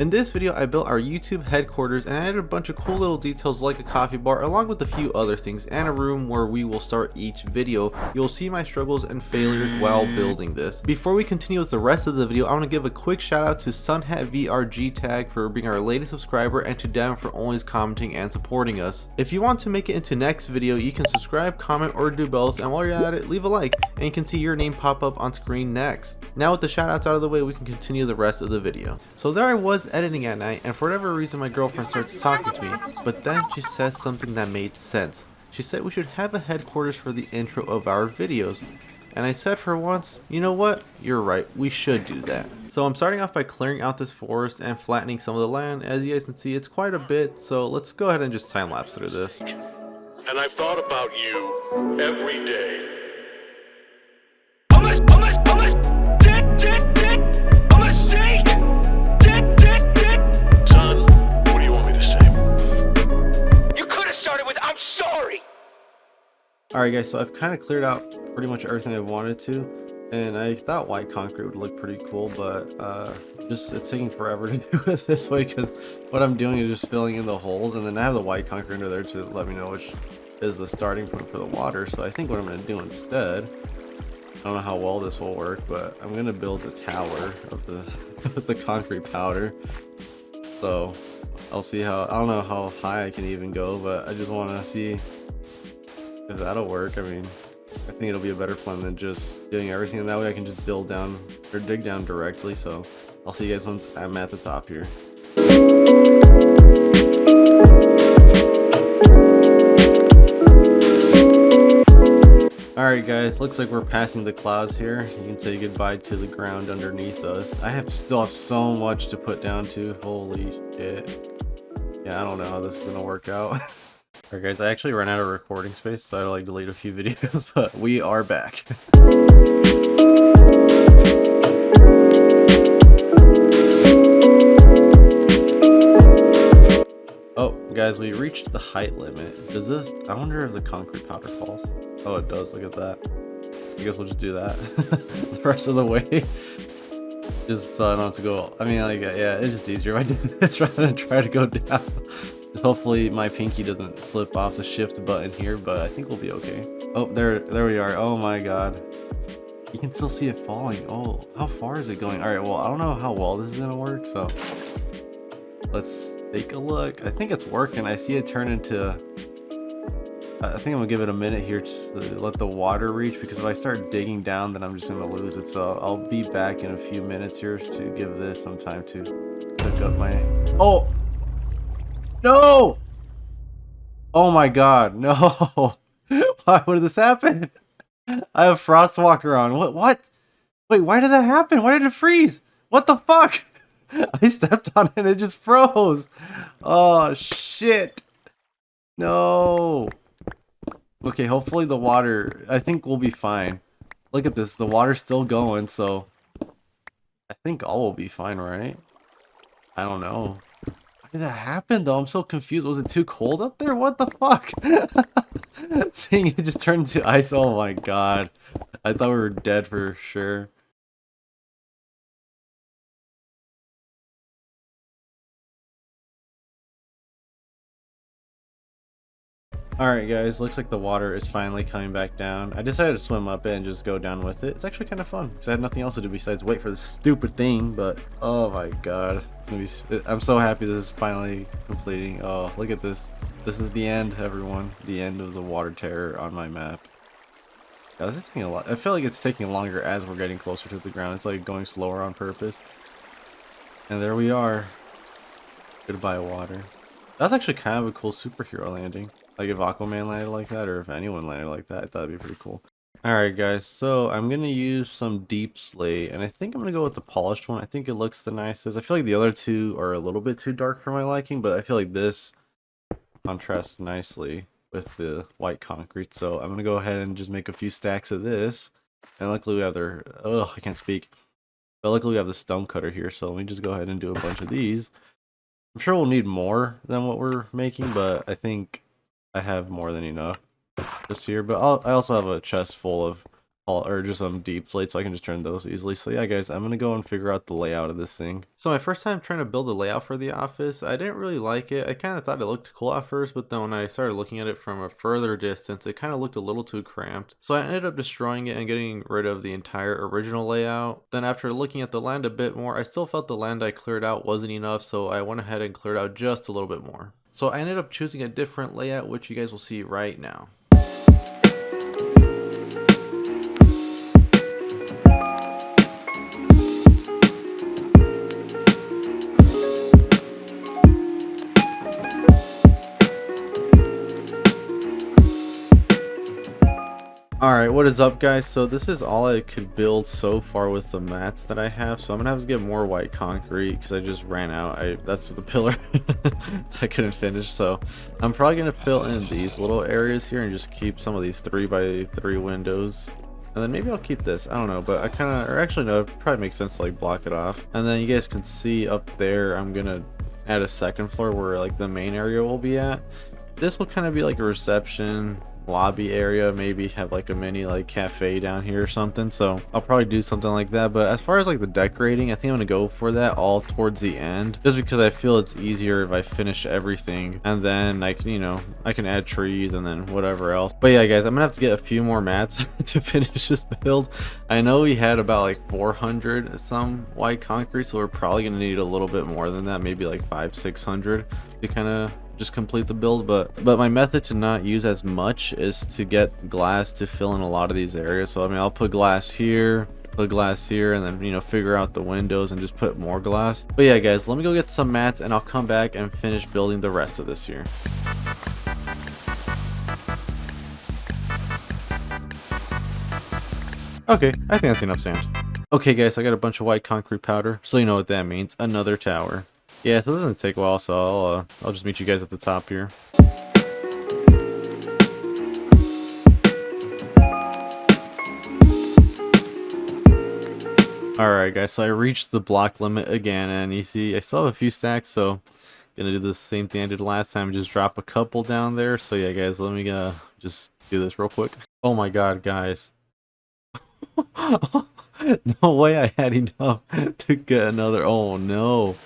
In this video, I built our YouTube headquarters and added a bunch of cool little details like a coffee bar along with a few other things and a room where we will start each video. You'll see my struggles and failures while building this. Before we continue with the rest of the video, I want to give a quick shout out to SunhatVRG Tag for being our latest subscriber and to Devin for always commenting and supporting us. If you want to make it into next video, you can subscribe, comment, or do both, and while you're at it, leave a like and you can see your name pop up on screen next. Now with the shout outs out of the way, we can continue the rest of the video. So there I was editing at night, and for whatever reason my girlfriend starts talking to me, but then she says something that made sense. She said we should have a headquarters for the intro of our videos, and I said for once, you know what, you're right, we should do that. So I'm starting off by clearing out this forest and flattening some of the land. As you guys can see, it's quite a bit, so let's go ahead and just time lapse through this. And I've thought about you every day. Son, what do you want me to say? You could have started with, I'm sorry! Alright guys, so I've kind of cleared out pretty much everything I wanted to, and I thought white concrete would look pretty cool, but it's taking forever to do it this way because what I'm doing is just filling in the holes, and then I have the white concrete under there to let me know which is the starting point for the water. So I think what I'm going to do instead, I don't know how well this will work, but I'm going to build a tower of the concrete powder. So I'll see how, I don't know how high I can even go, but I just want to see if that'll work. I mean, I think it'll be a better plan than just doing everything, and that way I can just build down or dig down directly. So I'll see you guys once I'm at the top here. Alright guys, looks like we're passing the clouds here. You can say goodbye to the ground underneath us. Still have so much to put down to. Holy shit. Yeah, I don't know how this is gonna work out. Alright guys, I actually ran out of recording space, so I had to like delete a few videos, but we are back. Oh, guys, we reached the height limit. Does this, I wonder if the concrete powder falls. Oh, it does, look at that. I guess we'll just do that the rest of the way. Just so I don't have to go, I mean, like, yeah, it's just easier if I do this rather than try to go down. Hopefully my pinky doesn't slip off the shift button here, but I think we'll be okay. Oh, there we are. Oh my god. You can still see it falling. Oh, how far is it going? Alright, well, I don't know how well this is gonna work, so let's take a look. I think it's working. I see it turn into, I think I'm gonna give it a minute here just to let the water reach, because if I start digging down, then I'm just gonna lose it. So I'll be back in a few minutes here to give this some time to pick up my, oh! No! Oh my god, no! Why would this happen? I have Frostwalker on. What? Wait, why did that happen? Why did it freeze? What the fuck? I stepped on it and it just froze. Oh shit. No. Okay, hopefully the water, I think we'll be fine. Look at this, the water's still going, so I think all will be fine, right? I don't know. Why did that happen though? I'm so confused. Was it too cold up there? What the fuck? Seeing it just turned into ice. Oh my god. I thought we were dead for sure. Alright guys, looks like the water is finally coming back down. I decided to swim up it and just go down with it. It's actually kind of fun because I had nothing else to do besides wait for this stupid thing, but oh my god. I'm so happy this is finally completing. Oh, look at this. This is the end, everyone. The end of the water terror on my map. Yeah, this is taking a lot. I feel like it's taking longer as we're getting closer to the ground. It's like going slower on purpose. And there we are. Goodbye, water. That's actually kind of a cool superhero landing. Like if Aquaman landed like that, or if anyone landed like that, I thought it'd be pretty cool. Alright guys, so I'm gonna use some deep slate, and I think I'm gonna go with the polished one. I think it looks the nicest. I feel like the other two are a little bit too dark for my liking, but I feel like this contrasts nicely with the white concrete. So I'm gonna go ahead and just make a few stacks of this. And luckily we have I can't speak. But luckily we have the stone cutter here, so let me just go ahead and do a bunch of these. I'm sure we'll need more than what we're making, but I think I have more than enough just here. But I also have a chest full of or just some deep slate, so I can just turn those easily. So yeah, guys, I'm gonna go and figure out the layout of this thing. So my first time trying to build a layout for the office, I didn't really like it. I kind of thought it looked cool at first, but then when I started looking at it from a further distance, it kind of looked a little too cramped. So I ended up destroying it and getting rid of the entire original layout. Then after looking at the land a bit more, I still felt the land I cleared out wasn't enough, so I went ahead and cleared out just a little bit more. So I ended up choosing a different layout, which you guys will see right now. Alright, what is up guys? So this is all I could build so far with the mats that I have, so I'm gonna have to get more white concrete because I just ran out. That's the pillar I couldn't finish, so I'm probably gonna fill in these little areas here and just keep some of these 3x3 windows. And then maybe I'll keep this, I don't know, but I kind of, or actually no, it probably makes sense to like block it off. And then you guys can see up there, I'm gonna add a second floor where like the main area will be at. This will kind of be like a reception lobby area, maybe have like a mini like cafe down here or something, so I'll probably do something like that. But as far as like the decorating, I think I'm gonna go for that all towards the end, just because I feel it's easier if I finish everything and then I can, you know, I can add trees and then whatever else. But yeah guys, I'm gonna have to get a few more mats to finish this build. I know we had about like 400 some white concrete, so we're probably gonna need a little bit more than that, maybe like 500-600 to kind of just complete the build. But my method to not use as much is to get glass to fill in a lot of these areas. So I mean, I'll put glass here, and then, you know, figure out the windows and just put more glass. But yeah guys, let me go get some mats and I'll come back and finish building the rest of this here. Okay, I think that's enough sand. Okay guys, so I got a bunch of white concrete powder, so you know what that means, another tower. Yeah, so this doesn't take a while, so I'll just meet you guys at the top here. Alright guys, so I reached the block limit again, and you see I still have a few stacks, so gonna do the same thing I did last time, just drop a couple down there. So yeah guys, let me just do this real quick. Oh my god guys. No way I had enough to get another. Oh no.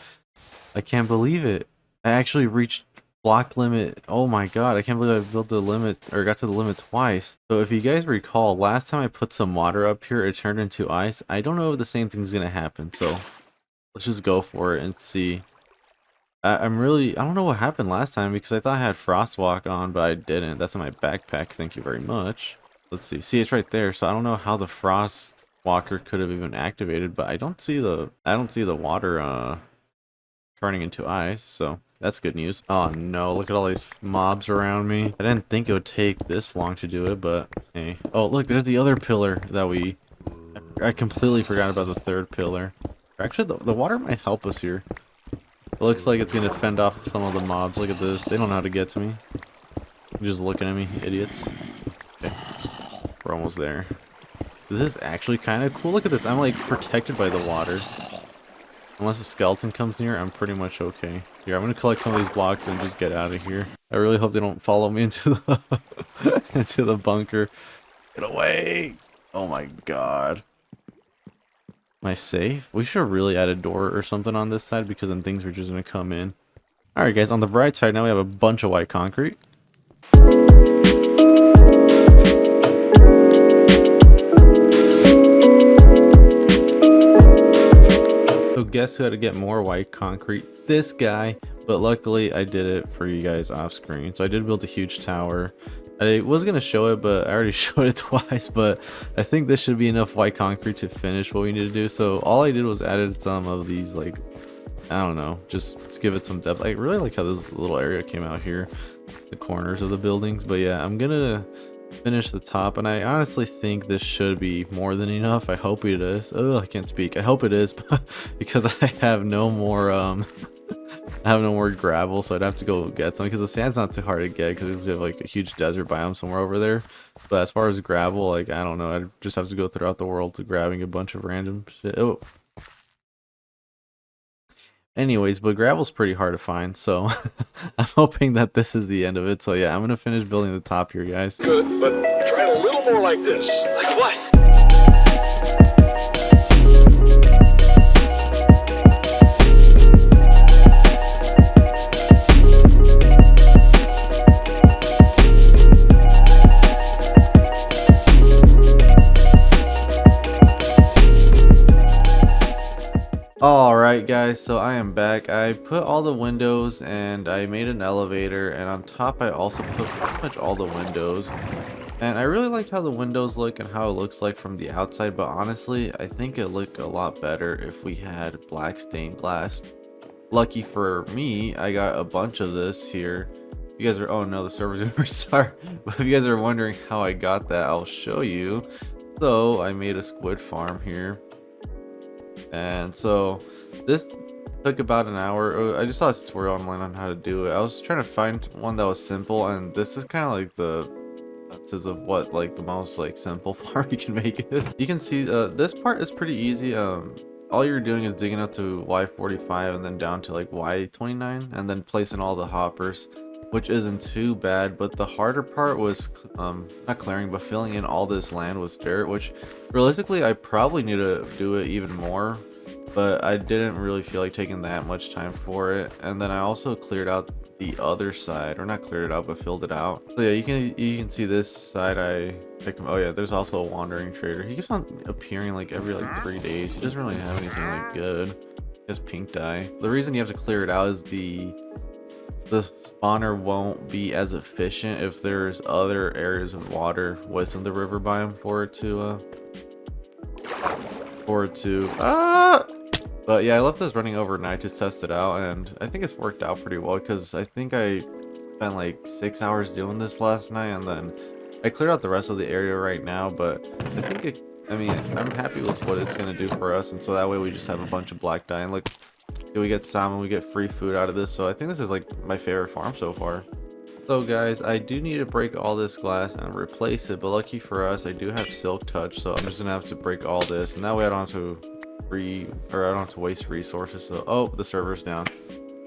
I can't believe it. I actually reached block limit. Oh my god, I can't believe I built the limit, or got to the limit twice. So if you guys recall, last time I put some water up here, it turned into ice. I don't know if the same thing's gonna happen, so let's just go for it and see. I don't know what happened last time, because I thought I had frostwalk on, but I didn't. That's in my backpack, thank you very much. Let's see, it's right there, so I don't know how the frost walker could have even activated, but I don't see the water turning into ice, so that's good news. Oh no, look at all these mobs around me. I didn't think it would take this long to do it, but hey. Oh look, there's the other pillar that I completely forgot about the third pillar. Actually, the water might help us here. It looks like it's gonna fend off some of the mobs. Look at this, they don't know how to get to me. They're just looking at me, idiots. Okay, we're almost there. This is actually kind of cool. Look at this, I'm like protected by the water. Unless a skeleton comes near, I'm pretty much okay. Here, I'm gonna collect some of these blocks and just get out of here. I really hope they don't follow me into the into the bunker. Get away! Oh my god. Am I safe? We should really add a door or something on this side, because then things are just gonna come in. Alright guys, on the bright side now we have a bunch of white concrete. So guess who had to get more white concrete? This guy, but luckily I did it for you guys off screen. So I did build a huge tower. I was gonna show it, but I already showed it twice, but I think this should be enough white concrete to finish what we need to do. So all I did was added some of these, like, I don't know, just to give it some depth. I really like how this little area came out here, the corners of the buildings. But yeah, I'm gonna finish the top, and I honestly think this should be more than enough. I hope it is. Oh, I can't speak. I hope it is, because I have no more I have no more gravel, so I'd have to go get some, because the sand's not too hard to get because we have like a huge desert biome somewhere over there. But as far as gravel, like, I don't know, I'd just have to go throughout the world to grabbing a bunch of random shit. Oh, anyways, but gravel's pretty hard to find, so I'm hoping that this is the end of it. So yeah, I'm gonna finish building the top here, guys. Good, but try it a little more like this. Like what? guys, so I am back. I put all the windows and I made an elevator, and on top I also put pretty much all the windows. And I really like how the windows look and how it looks like from the outside, but honestly I think it looked a lot better if we had black stained glass. Lucky for me, I got a bunch of this here. You guys are, oh no, the server's gonna restart. But if you guys are wondering how I got that, I'll show you. So I made a squid farm here. And so this took about an hour. I just saw a tutorial online on how to do it. I was trying to find one that was simple, and this is kind of like the guts of what like the most like simple farm you can make is. You can see this part is pretty easy. All you're doing is digging up to Y45 and then down to like Y29 and then placing all the hoppers, which isn't too bad. But the harder part was not clearing but filling in all this land with dirt, which realistically I probably need to do it even more, but I didn't really feel like taking that much time for it. And then I also cleared out the other side, or not cleared it out but filled it out. So yeah, you can see this side I picked him. Oh yeah, there's also a wandering trader. He keeps on appearing like every like 3 days. He doesn't really have anything like good. He has pink dye. The reason you have to clear it out is the spawner won't be as efficient if there's other areas of water within the river biome for it to but yeah, I left this running overnight to test it out, and I think it's worked out pretty well because I think I spent like 6 hours doing this last night, and then I cleared out the rest of the area right now. But I think I mean, I'm happy with what it's gonna do for us, and so that way we just have a bunch of black dye. And look, we get salmon, we get free food out of this, so I think this is like my favorite farm so far. So guys, I do need to break all this glass and replace it, but lucky for us I do have silk touch, so I'm just gonna have to break all this, and that way I don't have to waste resources. So oh, the server's down.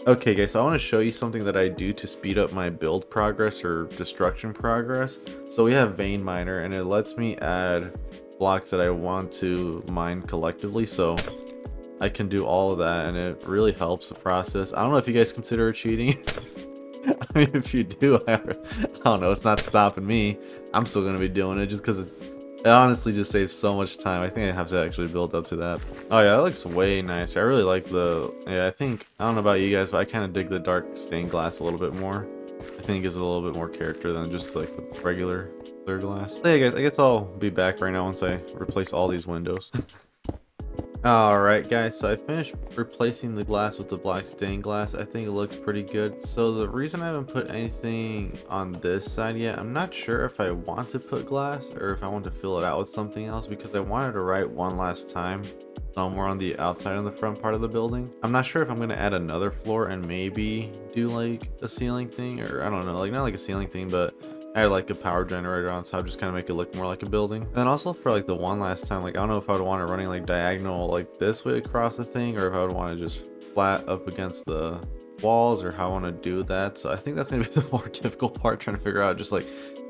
Okay guys, so I want to show you something that I do to speed up my build progress or destruction progress. So we have vein miner, and it lets me add blocks that I want to mine collectively, so I can do all of that, and it really helps the process. I don't know if you guys consider it cheating. I mean, if you do, I don't know, it's not stopping me. I'm still gonna be doing it just because it honestly just saves so much time. I think I have to actually build up to that. Oh yeah, that looks way nicer. I really like I don't know about you guys, but I kind of dig the dark stained glass a little bit more. I think it gives it a little bit more character than just like the regular clear glass. So yeah guys, I guess I'll be back right now once I replace all these windows. Alright guys, so I finished replacing the glass with the black stained glass. I think it looks pretty good. So the reason I haven't put anything on this side yet, I'm not sure if I want to put glass or if I want to fill it out with something else, because I wanted to write one last time somewhere on the outside and the front part of the building. I'm not sure if I'm going to add another floor and maybe do like a ceiling thing, or I don't know, like not like a ceiling thing, but I had like a power generator on top, just kind of make it look more like a building. And then also for like the one last time, like I don't know if I would want it running like diagonal like this way across the thing, or if I would want to just flat up against the walls, or how I want to do that. So I think that's gonna be the more difficult part, trying to figure out just like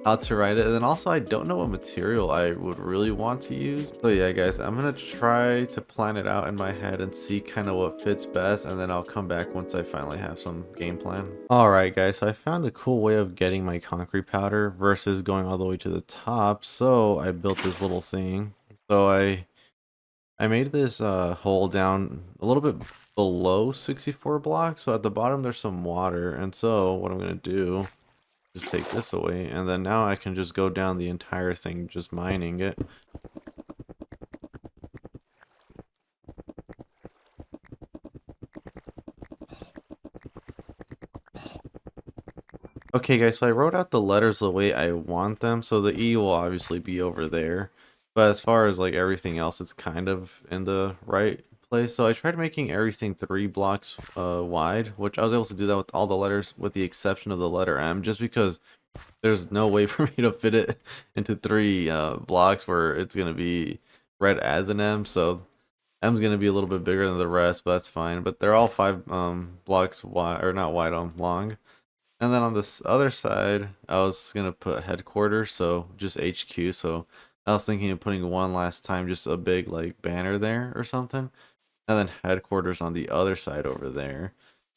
how to write it. And then also I don't know what material I would really want to use. So yeah guys, I'm gonna try to plan it out in my head and see kind of what fits best, and then I'll come back once I finally have some game plan. Alright guys, so I found a cool way of getting my concrete powder versus going all the way to the top. So I built this little thing. So I made this hole down a little bit below 64 blocks, so at the bottom there's some water. And so what I'm gonna do, just take this away, and then now I can just go down the entire thing just mining it. Okay guys, so I wrote out the letters the way I want them, so the E will obviously be over there, but as far as like everything else, it's kind of in the right place. So I tried making everything 3 blocks wide, which I was able to do that with all the letters with the exception of the letter M, just because there's no way for me to fit it into 3 blocks where it's going to be read as an M. So M's going to be a little bit bigger than the rest, but that's fine. But they're all 5 blocks wide, or not wide, long. And then on this other side, I was going to put headquarters, so just HQ. So I was thinking of putting one last time, just a big like banner there or something. And then headquarters on the other side over there.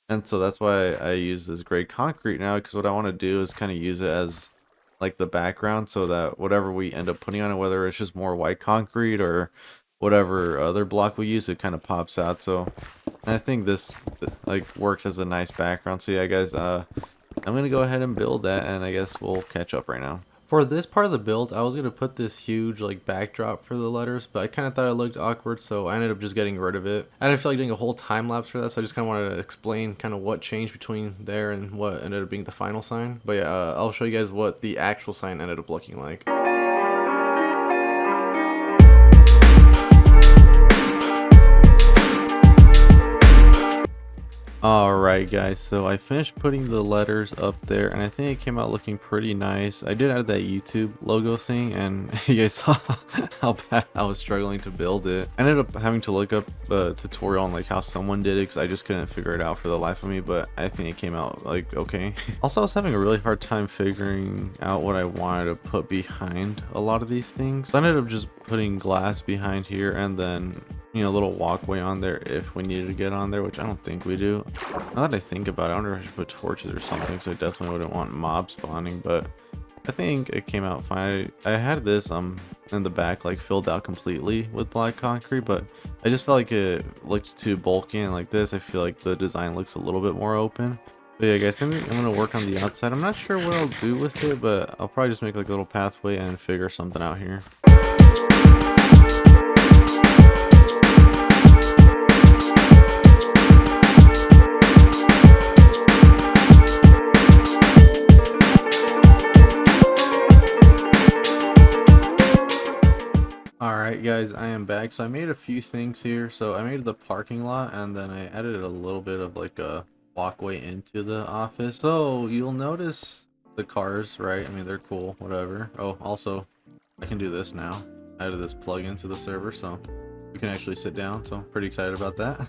And so that's why I use this gray concrete now, because what I want to do is kind of use it as like the background, so that whatever we end up putting on it, whether it's just more white concrete or whatever other block we use, it kind of pops out. So I think this like works as a nice background. So yeah, guys, I'm gonna go ahead and build that, and I guess we'll catch up right now. For this part of the build, I was gonna put this huge like backdrop for the letters, but I kind of thought it looked awkward, so I ended up just getting rid of it. I didn't feel like doing a whole time lapse for that, so I just kind of wanted to explain kind of what changed between there and what ended up being the final sign. But yeah, I'll show you guys what the actual sign ended up looking like. Alright guys, so I finished putting the letters up there, and I think it came out looking pretty nice. I did add that YouTube logo thing, and you guys saw how bad I was struggling to build it. I ended up having to look up a tutorial on like how someone did it, because I just couldn't figure it out for the life of me, but I think it came out like okay. Also, I was having a really hard time figuring out what I wanted to put behind a lot of these things. So I ended up just putting glass behind here, and then a little walkway on there if we needed to get on there, which I don't think we do. Now that I think about it, I wonder if I should put torches or something, so I definitely wouldn't want mob spawning, but I think it came out fine. I had this in the back like filled out completely with black concrete, but I just felt like it looked too bulky, and like this I feel like the design looks a little bit more open. But yeah guys, I'm gonna work on the outside. I'm not sure what I'll do with it, but I'll probably just make like a little pathway and figure something out here. Alright guys, I am back. So I made a few things here. So I made the parking lot, and then I added a little bit of like a walkway into the office. So you'll notice the cars, right? I mean, they're cool, whatever. Oh, also I can do this now. I added this plug-in to the server, so we can actually sit down, so I'm pretty excited about that.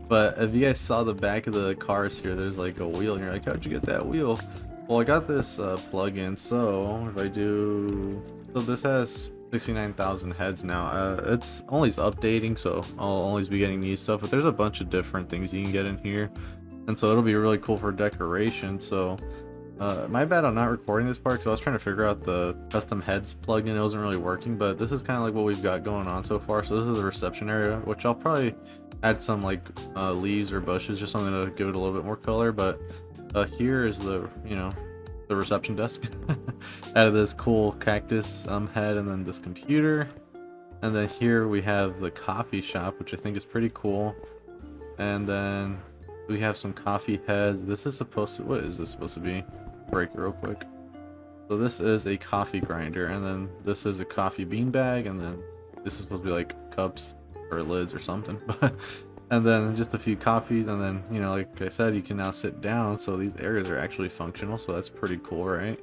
But if you guys saw the back of the cars here, there's like a wheel, and you're like, how'd you get that wheel? Well, I got this plug-in, so if I do... So this has 69,000 heads now. It's always updating, so I'll always be getting new stuff, but there's a bunch of different things you can get in here, and so it'll be really cool for decoration. So my bad on not recording this part, because I was trying to figure out the custom heads plugin. It wasn't really working, but this is kind of like what we've got going on so far. So this is the reception area, which I'll probably add some like leaves or bushes, just something to give it a little bit more color. But here is the the reception desk. Out of this cool cactus head, and then this computer, and then here we have the coffee shop, which I think is pretty cool. And then we have some coffee heads. This is supposed to, what is this supposed to be? Break it real quick. So this is a coffee grinder, and then this is a coffee bean bag, and then this is supposed to be like cups or lids or something. And then just a few coffees, and then like I said, you can now sit down, so these areas are actually functional, so that's pretty cool, right?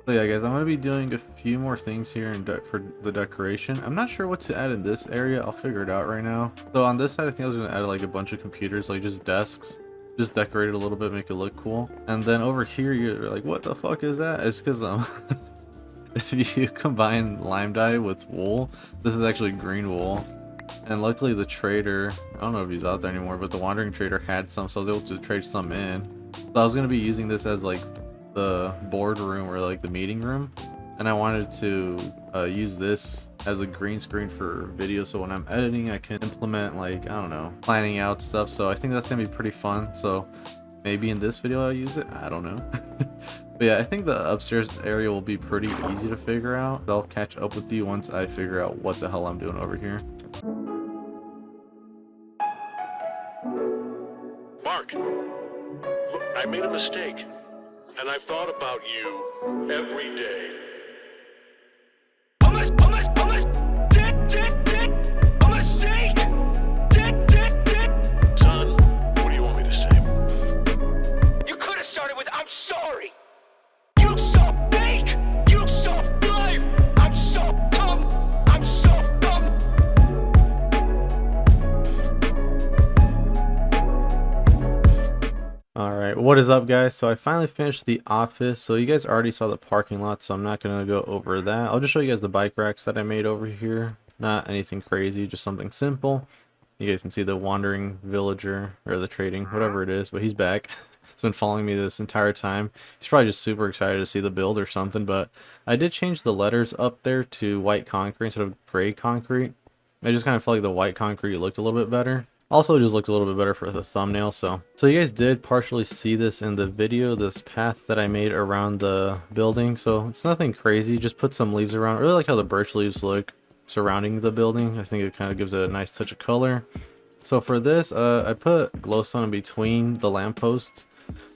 So yeah guys, I'm going to be doing a few more things here for the decoration. I'm not sure what to add in this area. I'll figure it out right now. So on this side, I think I was going to add like a bunch of computers, like just desks, just decorate it a little bit, make it look cool. And then over here, you're like, what the fuck is that? It's because if you combine lime dye with wool, this is actually green wool. And luckily the trader, I don't know if he's out there anymore, but the wandering trader had some, so I was able to trade some in. So I was going to be using this as like the boardroom, or like the meeting room, and I wanted to use this as a green screen for video, so when I'm editing I can implement like, I don't know, planning out stuff. So I think that's gonna be pretty fun, so maybe in this video I'll use it, I don't know. But yeah, I think the upstairs area will be pretty easy to figure out. I'll catch up with you once I figure out what the hell I'm doing over here. Mark, look, I made a mistake, and I've thought about you every day. A mistake! Son, what do you want me to say? You could have started with I'm sorry. You so fake. You so life. I'm so dumb. I'm so dumb. Alright, what is up guys? So I finally finished the office. So you guys already saw the parking lot, so I'm not going to go over that. I'll just show you guys the bike racks that I made over here. Not anything crazy, just something simple. You guys can see the wandering villager, or the trading, whatever it is, but he's back. He's been following me this entire time. He's probably just super excited to see the build or something, but I did change the letters up there to white concrete instead of gray concrete. I just kind of felt like the white concrete looked a little bit better. Also, it just looked a little bit better for the thumbnail. So you guys did partially see this in the video, this path that I made around the building. So it's nothing crazy, just put some leaves around. I really like how the birch leaves look surrounding the building. I think it kind of gives it a nice touch of color. So for this, I put glowstone in between the lampposts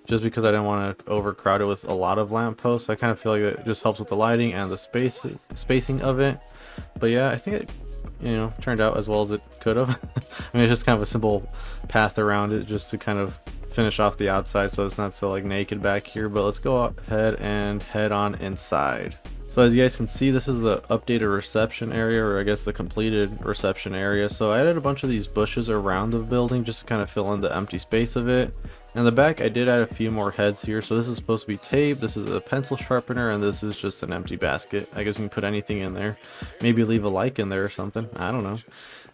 just because I didn't want to overcrowd it with a lot of lampposts. I kind of feel like it just helps with the lighting and the spacing of it. But yeah, I think it, you know, turned out as well as it could have. I mean, it's just kind of a simple path around it just to kind of finish off the outside so it's not so like naked back here. But let's go ahead and head on inside. So as you guys can see, this is the updated reception area, or I guess the completed reception area. So I added a bunch of these bushes around the building just to kind of fill in the empty space of it. In the back, I did add a few more heads here. So this is supposed to be tape, this is a pencil sharpener, and this is just an empty basket. I guess you can put anything in there. Maybe leave a like in there or something. I don't know.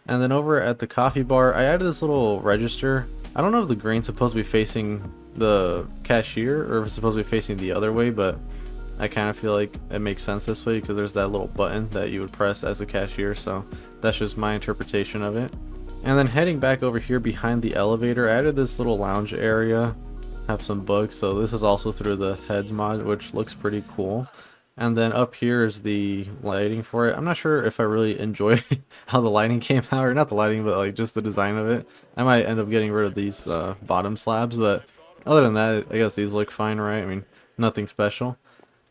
And then over at the coffee bar, I added this little register. I don't know if the green's supposed to be facing the cashier or if it's supposed to be facing the other way, but I kind of feel like it makes sense this way because there's that little button that you would press as a cashier. So that's just my interpretation of it. And then heading back over here behind the elevator, I added this little lounge area, have some books. So this is also through the heads mod, which looks pretty cool. And then up here is the lighting for it. I'm not sure if I really enjoy how the lighting came out, or not the lighting, but like just the design of it. I might end up getting rid of these bottom slabs, but other than that, I guess these look fine, right? I mean, nothing special.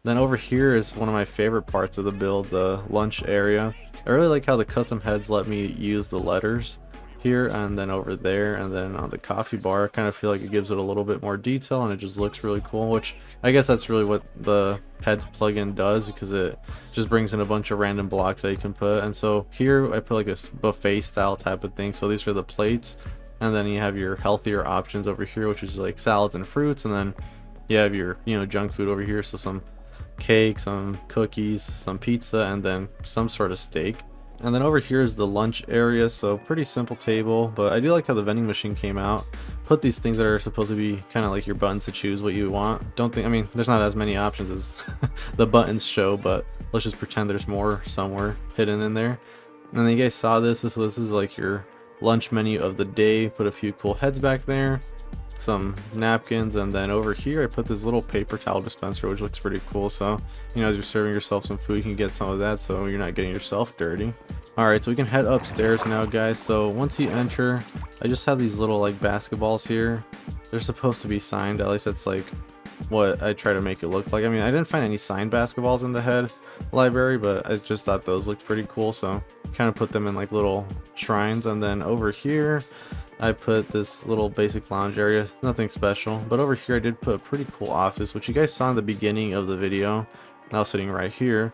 Then over here is one of my favorite parts of the build, the lunch area. I really like how the custom heads let me use the letters here and then over there, and then on the coffee bar I kind of feel like it gives it a little bit more detail and it just looks really cool, which I guess that's really what the heads plugin does, because it just brings in a bunch of random blocks that you can put. And so here I put like a buffet style type of thing. So these are the plates, and then you have your healthier options over here, which is like salads and fruits, and then you have your, you know, junk food over here, so some cake, some cookies, some pizza, and then some sort of steak. And then over here is the lunch area, so pretty simple table, but I do like how the vending machine came out. Put these things that are supposed to be kind of like your buttons to choose what you want. Don't think, I mean, there's not as many options as the buttons show, but let's just pretend there's more somewhere hidden in there. And then you guys saw this, so this is like your lunch menu of the day. Put a few cool heads back there, some napkins, and then over here I put this little paper towel dispenser, which looks pretty cool. So, you know, as you're serving yourself some food, you can get some of that so you're not getting yourself dirty. Alright, so we can head upstairs now, guys. So once you enter, I just have these little like basketballs here. They're supposed to be signed, at least that's like what I try to make it look like. I mean, I didn't find any signed basketballs in the head library, but I just thought those looked pretty cool, so kind of put them in like little shrines. And then over here I put this little basic lounge area, nothing special. But over here I did put a pretty cool office, which you guys saw in the beginning of the video. I was sitting right here.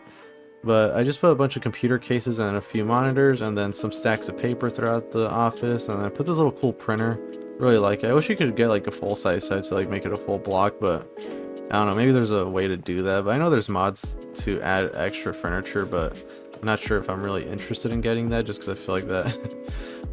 But I just put a bunch of computer cases and a few monitors, and then some stacks of paper throughout the office. And I put this little cool printer. Really like it. I wish you could get like a full-size set to like make it a full block, but I don't know, maybe there's a way to do that. But I know there's mods to add extra furniture, but I'm not sure if I'm really interested in getting that, just because I feel like that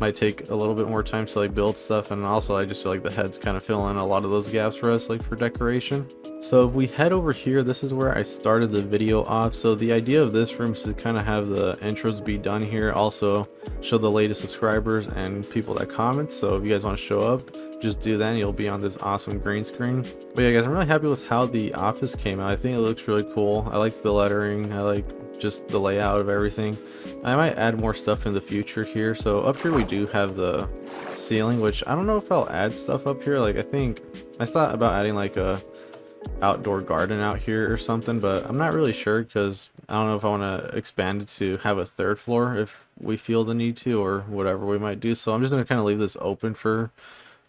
might take a little bit more time to like build stuff. And also I just feel like the heads kind of fill in a lot of those gaps for us, like for decoration. So if we head over here, this is where I started the video off. So the idea of this room is to kind of have the intros be done here, also show the latest subscribers and people that comment. So if you guys want to show up, just do that and you'll be on this awesome green screen. But yeah guys, I'm really happy with how the office came out. I think it looks really cool. I like the lettering, I like just the layout of everything. I might add more stuff in the future here. So up here we do have the ceiling, which I don't know if I'll add stuff up here. Like I thought about adding like a outdoor garden out here or something, but I'm not really sure, because I don't know if I want to expand it to have a third floor if we feel the need to, or whatever we might do. So I'm just going to kind of leave this open for,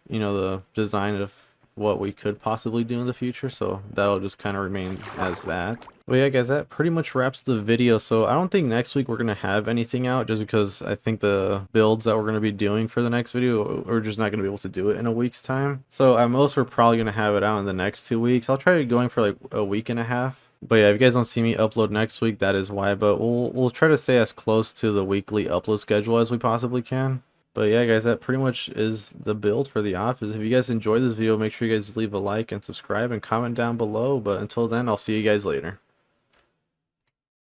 you know, the design of what we could possibly do in the future. So that'll just kind of remain as that. But yeah guys, that pretty much wraps the video. So I don't think next week we're going to have anything out, just because I think the builds that we're going to be doing for the next video, we're just not going to be able to do it in a week's time. So at most we're probably going to have it out in the next 2 weeks. I'll try going for like a week and a half. But yeah, if you guys don't see me upload next week, that is why. But we'll try to stay as close to the weekly upload schedule as we possibly can. But yeah guys, that pretty much is the build for the office. If you guys enjoyed this video, make sure you guys leave a like and subscribe and comment down below. But until then, I'll see you guys later.